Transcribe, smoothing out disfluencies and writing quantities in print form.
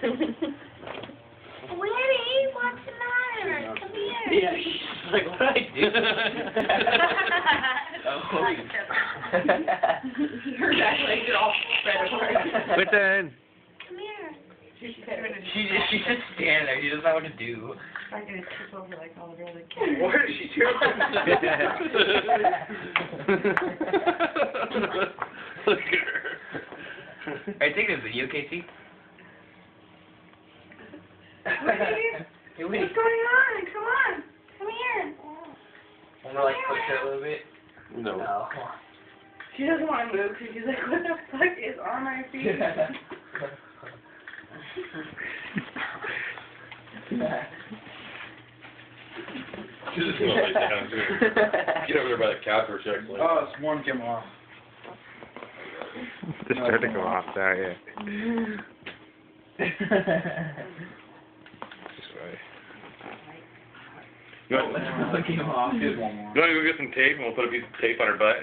Winnie, what's the matter? Come here. Yeah, she's like, what did I do? Her back legs are all spread apart. Quit then. Come here. She just standing there. She doesn't know what to do. I'm gonna trip over like all the other kids. What is she doing? Look at her. Are you taking a video, Casey? Hey, wait. What's going on? Come on. Come here. Want to like push her a little bit? No. No. She doesn't want to move because she's like, what the fuck is on my feet? She's just going right down too. Get over there by the couch for a second. Oh, it's one came off. Just started to go off there, yeah. This way. You want, Came off. Here's one more. you want to go get some tape and we'll put a piece of tape on her butt?